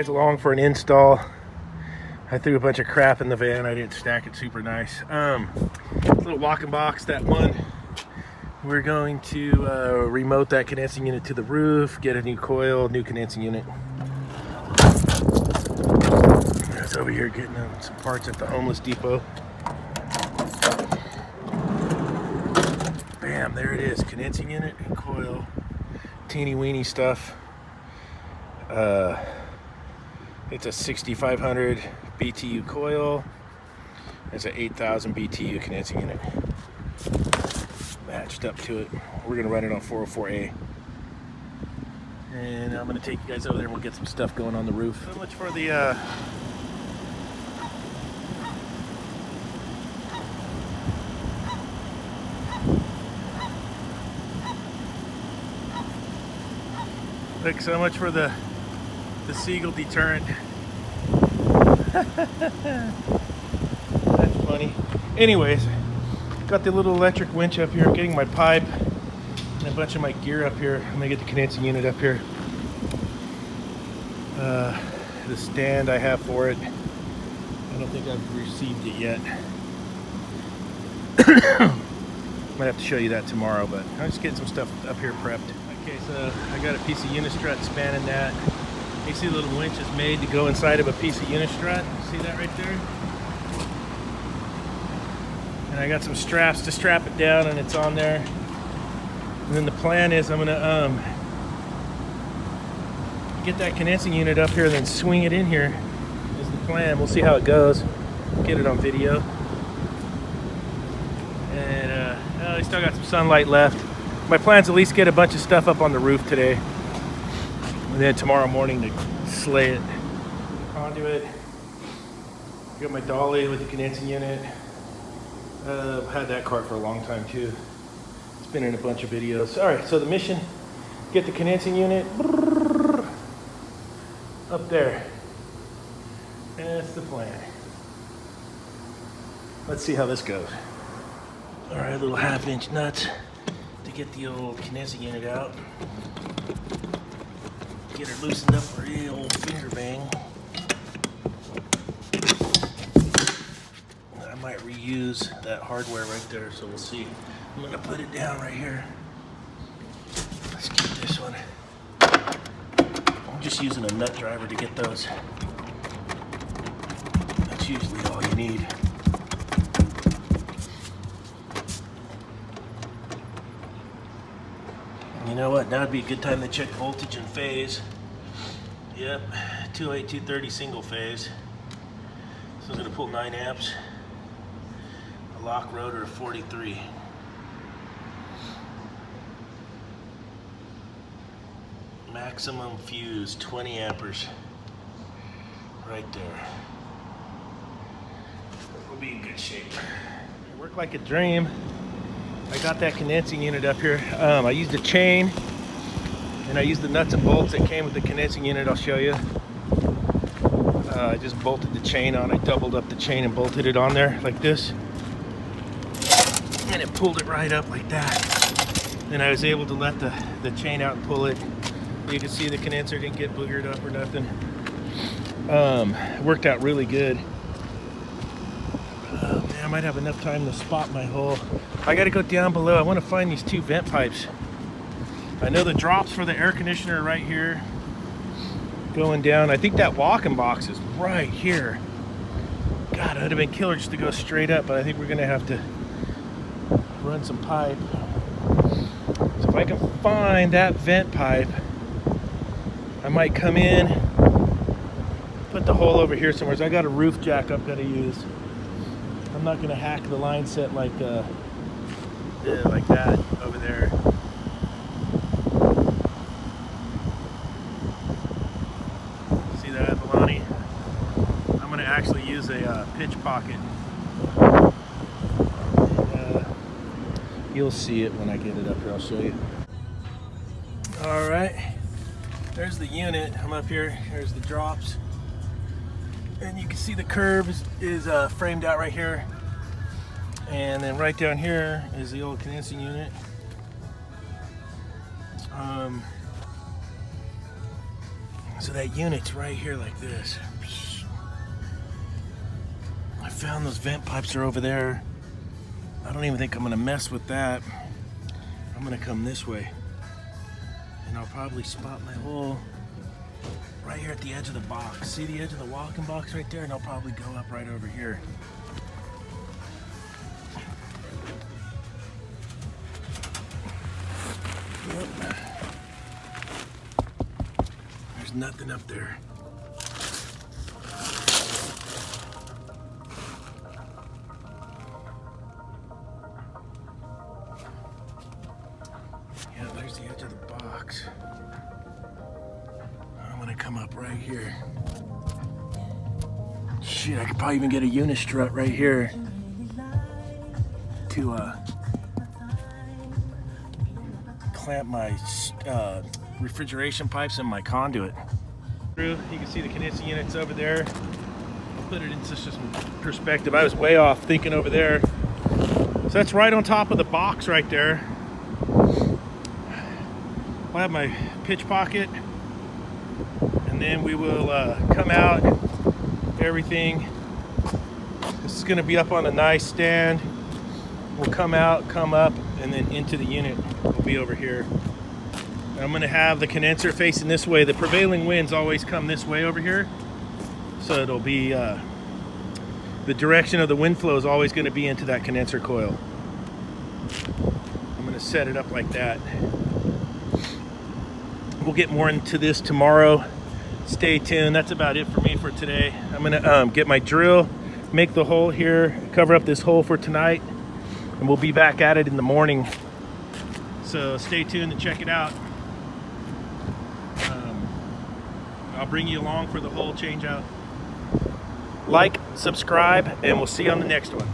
guys along for an install. I threw a bunch of crap in the van. I didn't stack it super nice. Little walk-in box, that one. We're going to remote that condensing unit to the roof, get a new coil, new condensing unit. It's over here getting some parts at the homeless depot. Bam, there it is, condensing unit and coil. Teeny weeny stuff. It's a 6500 BTU coil. It's an 8000 BTU condensing unit. Matched up to it. We're gonna run it on 404A. And I'm gonna take you guys over there and we'll get some stuff going on the roof. So much for the Look, so much for the seagull deterrent. That's funny. Anyways, got the little electric winch up here. I'm getting my pipe and a bunch of my gear up here. I'm gonna get the condensing unit up here. The stand I have for it, I don't think I've received it yet. Might have to show you that tomorrow, but I'm just getting some stuff up here prepped. Okay, so I got a piece of unistrut spanning that. You see the little winch is made to go inside of a piece of unistrut. See that right there? And I got some straps to strap it down, and it's on there. And then the plan is I'm gonna get that condensing unit up here and then swing it in here is the plan. We'll see how it goes. Get it on video. And I still got some sunlight left. My plan's at least get a bunch of stuff up on the roof today. And then tomorrow morning to slay it. Conduit. Got my dolly with the condensing unit. I've had that cart for a long time too. It's been in a bunch of videos. Alright, so the mission, get the condensing unit up there. That's the plan. Let's see how this goes. Alright, little 1/2 inch nuts to get the old condensing unit out. Get her loosened up for the old finger bang. I might reuse that hardware right there, so we'll see. I'm gonna put it down right here. Let's get this one. I'm just using a nut driver to get those. That's usually all you need. You know what, now would be a good time to check voltage and phase. Yep, 28230 single phase. So I'm gonna pull 9 amps. A lock rotor of 43. Maximum fuse, 20 amperes. Right there. We'll be in good shape. It worked like a dream. I got that condensing unit up here. I used a chain and I used the nuts and bolts that came with the condensing unit. I'll show you. I just bolted the chain on. I doubled up the chain and bolted it on there like this. And it pulled it right up like that. And I was able to let the chain out and pull it. You can see the condenser didn't get boogered up or nothing. It worked out really good. Man, I might have enough time to spot my hole. I gotta go down below. I want to find these 2 vent pipes. I know the drops for the air conditioner are right here. Going down. I think that walk-in box is right here. God, it would have been killer just to go straight up, but I think we're gonna have to run some pipe. So if I can find that vent pipe, I might come in, put the hole over here somewhere. So I got a roof jack I've got to use. I'm not gonna hack the line set like that over there. See that, Milani? I'm gonna actually use a pitch pocket. You'll see it when I get it up here. I'll show you. All right, there's the unit. I'm up here. Here's the drops. And you can see the curve is framed out right here. And then right down here is the old condensing unit. So that unit's right here like this. I found those vent pipes are over there. I don't even think I'm gonna mess with that. I'm gonna come this way. And I'll probably spot my hole right here at the edge of the box. See the edge of the walking box right there? And I'll probably go up right over here. Yep. There's nothing up there. Yeah, there's the edge of the box. I'm gonna come up right here. Shit, I could probably even get a unistrut right here to clamp my refrigeration pipes and my conduit. You can see the condensing units over there. I'll put it into some perspective. I was way off thinking over there. So that's right on top of the box right there. I'll have my pitch pocket, and then we will come out, everything. This is going to be up on a nice stand. We'll come out, come up, and then into the unit will be over here. I'm going to have the condenser facing this way. The prevailing winds always come this way over here, so it'll be the direction of the wind flow is always going to be into that condenser coil. I'm going to set it up like that. We'll get more into this tomorrow. Stay tuned. That's about it for me for today. I'm going to get my drill, make the hole here, cover up this hole for tonight, and we'll be back at it in the morning. So stay tuned and check it out. I'll bring you along for the whole change out. Like, subscribe, and we'll see you on the next one.